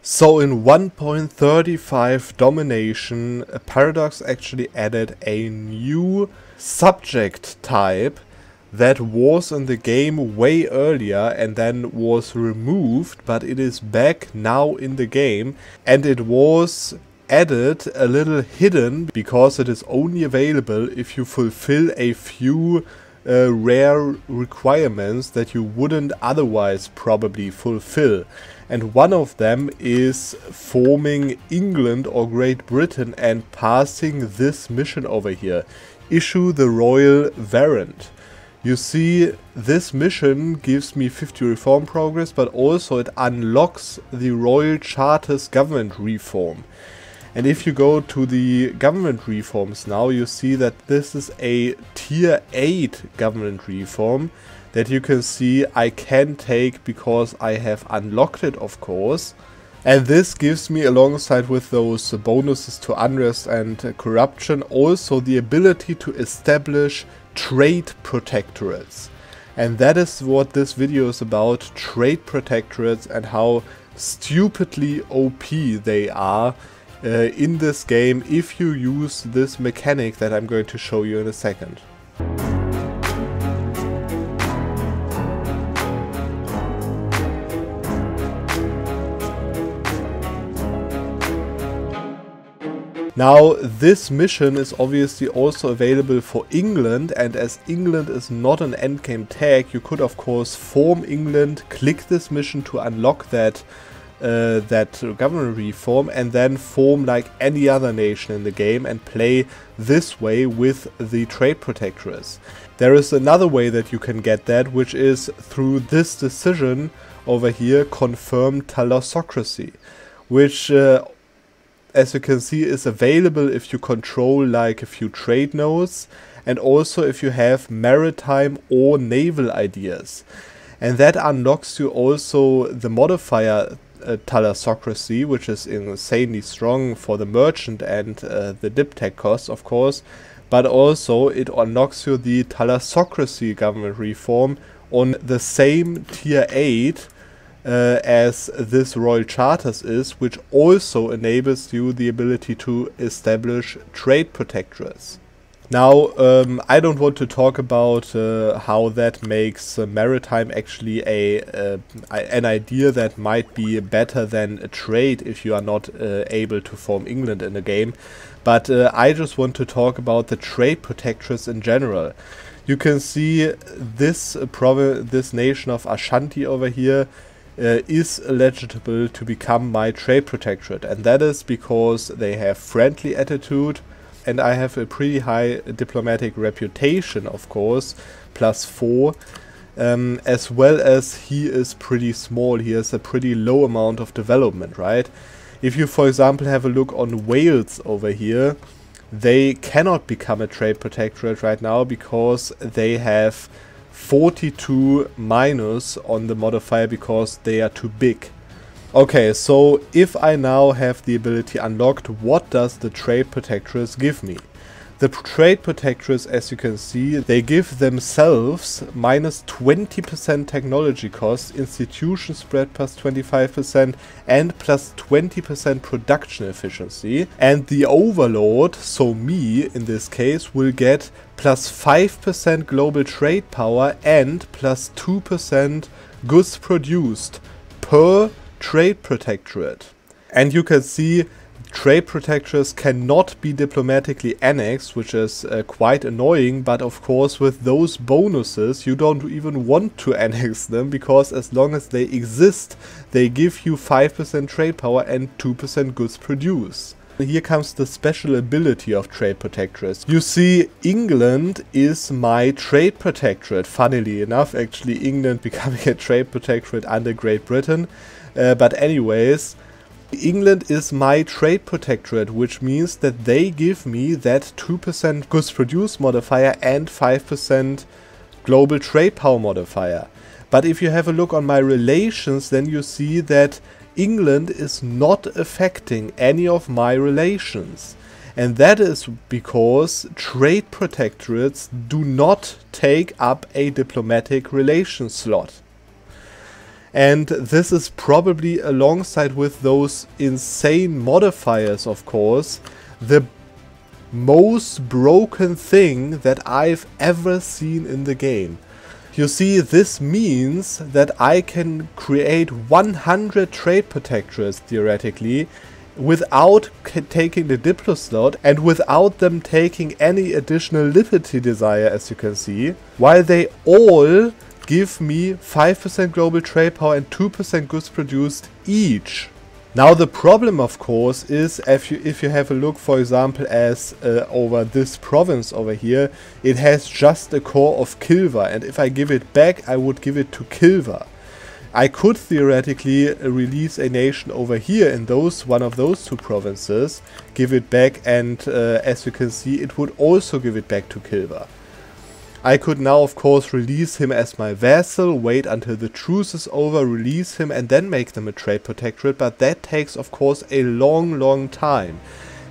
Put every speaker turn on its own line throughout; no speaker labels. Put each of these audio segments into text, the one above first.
So in 1.35 Domination, Paradox actually added a new subject type that was in the game way earlier and then was removed, but it is back now in the game, and it was added a little hidden because it is only available if you fulfill a few rare requirements that you wouldn't otherwise probably fulfill. And one of them is forming England or Great Britain and passing this mission over here. Issue the royal warrant. You see, this mission gives me 50 reform progress, but also it unlocks the Royal Charter's government reform. And if you go to the government reforms now, you see that this is a tier 8 government reform that you can see I can take because I have unlocked it, of course. And this gives me, alongside with those bonuses to unrest and corruption, also the ability to establish trade protectorates. And that is what this video is about, trade protectorates, and how stupidly OP they are in this game if you use this mechanic that I'm going to show you in a second. Now, this mission is obviously also available for England, and as England is not an endgame tag, you could of course form England, click this mission to unlock that government reform, and then form like any other nation in the game and play this way with the trade protectorates. There is another way that you can get that, which is through this decision over here, confirm thalassocracy, which as you can see is available if you control like a few trade nodes, and also if you have maritime or naval ideas. And that unlocks you also the modifier thalassocracy, which is insanely strong for the merchant and the diptech costs, of course, but also it unlocks you the thalassocracy government reform on the same tier 8 as this Royal Charters is, which also enables you the ability to establish trade protectorates. Now, I don't want to talk about how that makes maritime actually an idea that might be better than a trade if you are not able to form England in a game, but I just want to talk about the trade protectorates in general. You can see this nation of Ashanti over here is eligible to become my trade protectorate, and that is because they have friendly attitude, and I have a pretty high diplomatic reputation, of course, +4, as well as he is pretty small. He has a pretty low amount of development, right? If you, for example, have a look on Wales over here, they cannot become a trade protectorate right now because they have 42 minus on the modifier because they are too big. Okay, so if I now have the ability unlocked, what does the trade protectorates give me? The trade protectorates, as you can see, they give themselves minus 20% technology cost, institution spread plus 25%, and plus 20% production efficiency. And the overlord, so me in this case, will get plus 5% global trade power and plus 2% goods produced per trade protectorate. And you can see trade protectorates cannot be diplomatically annexed, which is quite annoying, but of course with those bonuses you don't even want to annex them, because as long as they exist they give you 5% trade power and 2% goods produced. Here comes the special ability of trade protectorates. You see, England is my trade protectorate. Funnily enough, actually, England becoming a trade protectorate under Great Britain. But anyways, England is my trade protectorate, which means that they give me that 2% goods produced modifier and 5% global trade power modifier. But if you have a look on my relations, then you see that England is not affecting any of my relations. And that is because trade protectorates do not take up a diplomatic relations slot. And this is probably, alongside with those insane modifiers, of course, the most broken thing that I've ever seen in the game. You see, this means that I can create 100 trade protectorates theoretically without taking the Diplo slot and without them taking any additional liberty desire, as you can see, while they all give me 5% global trade power and 2% goods produced each. Now the problem, of course, is if you have a look, for example, as over this province over here, it has just a core of Kilva, and if I give it back, I would give it to Kilva. I could theoretically release a nation over here in one of those two provinces, give it back, and as you can see, it would also give it back to Kilva. I could now, of course, release him as my vassal, wait until the truce is over, release him, and then make them a trade protectorate, but that takes, of course, a long time.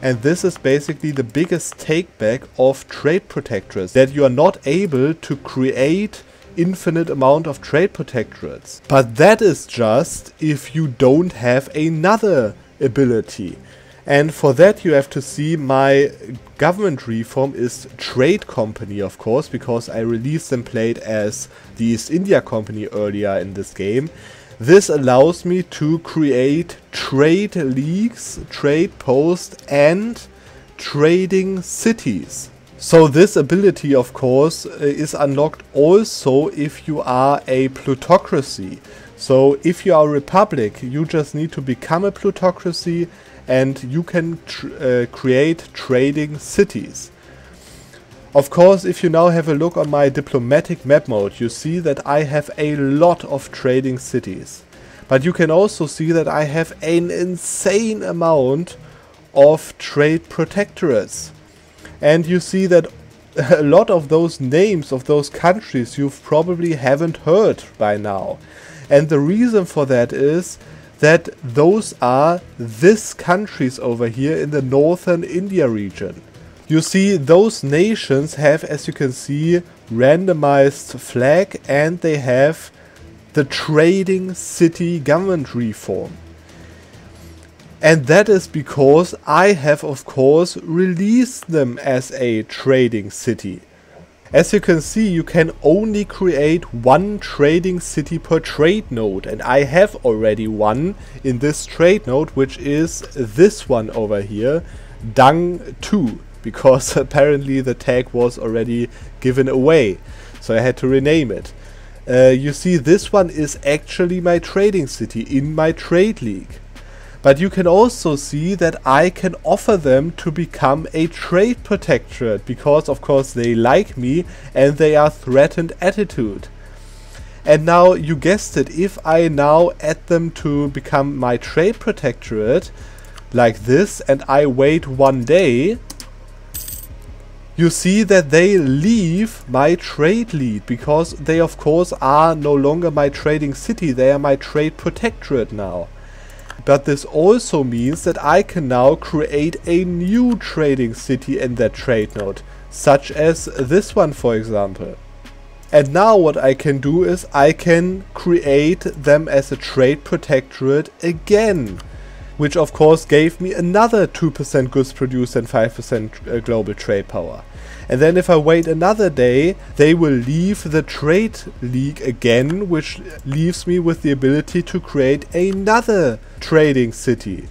And this is basically the biggest takeback of trade protectorates, that you are not able to create infinite amount of trade protectorates. But that is just if you don't have another ability. And for that you have to see my government reform is trade company, of course, because I released and played as the East India Company earlier in this game. This allows me to create trade leagues, trade posts, and trading cities. So this ability, of course, is unlocked also if you are a plutocracy. So if you are a republic, you just need to become a plutocracy and you can create trading cities. Of course, if you now have a look on my diplomatic map mode, you see that I have a lot of trading cities. But you can also see that I have an insane amount of trade protectorates. And you see that a lot of those names of those countries you probably haven't heard by now. And the reason for that is that those are these countries over here in the northern India region. You see, those nations have, as you can see, randomized flag, and they have the trading city government reform. And that is because I have, of course, released them as a trading city. As you can see, you can only create one trading city per trade node, and I have already one in this trade node, which is this one over here, Dung 2, because apparently the tag was already given away, so I had to rename it. You see, this one is actually my trading city in my trade league. But you can also see that I can offer them to become a trade protectorate, because of course they like me and they are threatened attitude. And now you guessed it, if I now add them to become my trade protectorate like this and I wait one day, you see that they leave my trade lead, because they of course are no longer my trading city, they are my trade protectorate now. But this also means that I can now create a new trading city in that trade node, such as this one, for example. And now what I can do is I can create them as a trade protectorate again, which of course gave me another 2% goods produced and 5% global trade power. And then if I wait another day, they will leave the trade league again, which leaves me with the ability to create another trading city.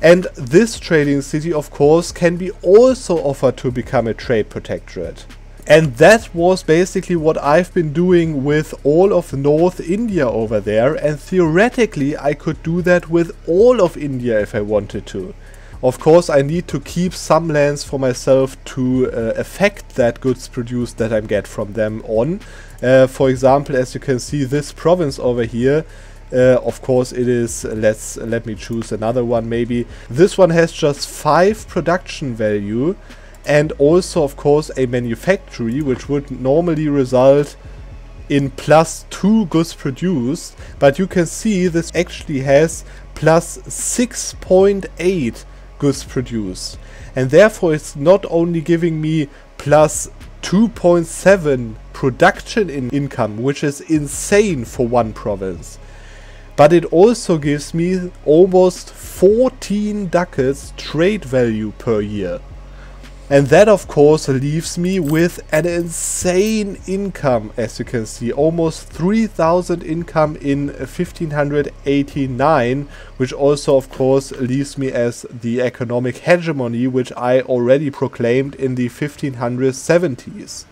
And this trading city, of course, can be also offered to become a trade protectorate. And that was basically what I've been doing with all of North India over there, and theoretically I could do that with all of India if I wanted to. Of course, I need to keep some lands for myself to affect that goods produced that I get from them on. For example, as you can see, this province over here, of course it is, let me choose another one maybe. This one has just 5 production value, and also of course a manufactory, which would normally result in +2 goods produced, but you can see this actually has +6.8 goods produced, and therefore it's not only giving me +2.7 production income, which is insane for one province. But it also gives me almost 14 ducats trade value per year. And that of course leaves me with an insane income, as you can see, almost 3,000 income in 1589, which also of course leaves me as the economic hegemony which I already proclaimed in the 1570s.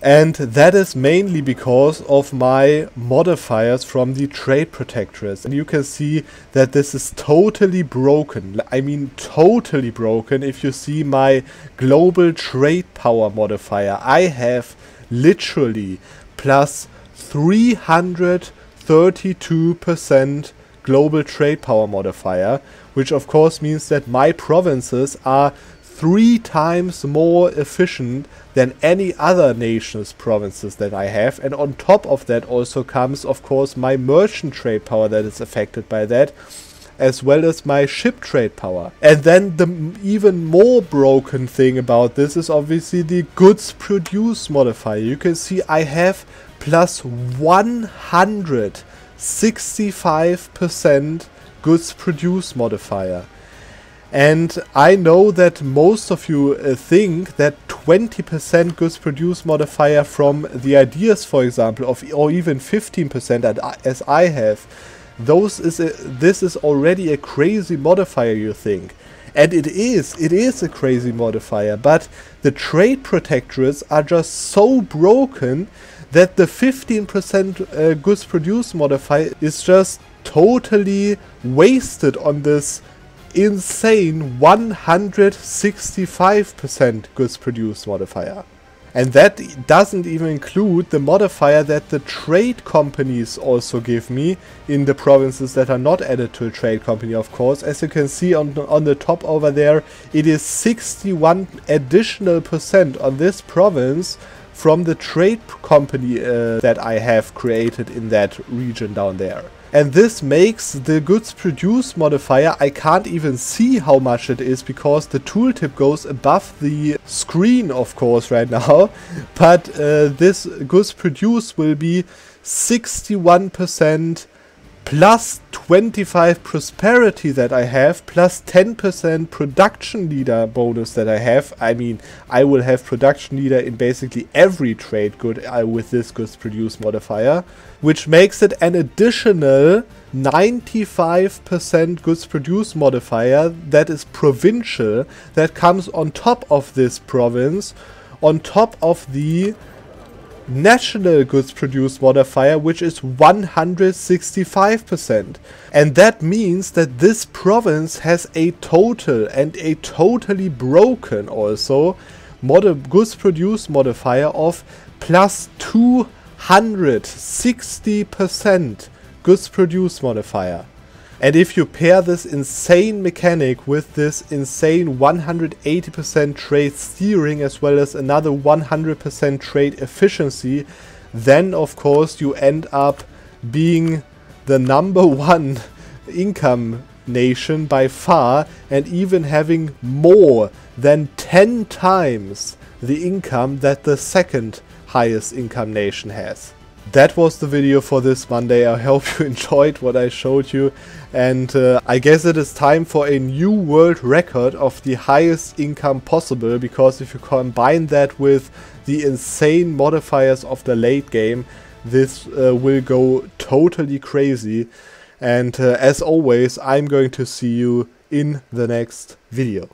And that is mainly because of my modifiers from the trade protectorates. And you can see that this is totally broken. I mean totally broken. If you see my global trade power modifier, I have literally plus 332% global trade power modifier, which of course means that my provinces are 3 times more efficient than any other nation's provinces that I have. And on top of that also comes of course my merchant trade power that is affected by that, as well as my ship trade power. And then the even more broken thing about this is obviously the goods produced modifier. You can see I have plus 165% goods produced modifier. And I know that most of you think that 20% goods produced modifier from the ideas, for example, or even 15% as I have, this is already a crazy modifier, you think. And it is a crazy modifier, but the trade protectorates are just so broken that the 15% goods produced modifier is just totally wasted on this insane 165% goods produced modifier. And that doesn't even include the modifier that the trade companies also give me in the provinces that are not added to a trade company, of course. As you can see on the top over there, it is 61 additional % on this province from the trade company that I have created in that region down there. And this makes the goods produced modifier, I can't even see how much it is because the tooltip goes above the screen of course right now, but this goods produced will be 61% plus 25 prosperity that I have, plus 10% production leader bonus that I have. I mean, I will have production leader in basically every trade good with this goods produced modifier, which makes it an additional 95% goods produced modifier that is provincial, that comes on top of this province, on top of the national goods produced modifier, which is 165%. And that means that this province has a total and a totally broken also goods produced modifier of plus 260% goods produced modifier. And if you pair this insane mechanic with this insane 180% trade steering as well as another 100% trade efficiency, then of course you end up being the #1 income nation by far, and even having more than 10 times the income that the second highest income nation has. That was the video for this Monday. I hope you enjoyed what I showed you, and I guess it is time for a new world record of the highest income possible, because if you combine that with the insane modifiers of the late game, this will go totally crazy. And as always, I'm going to see you in the next video.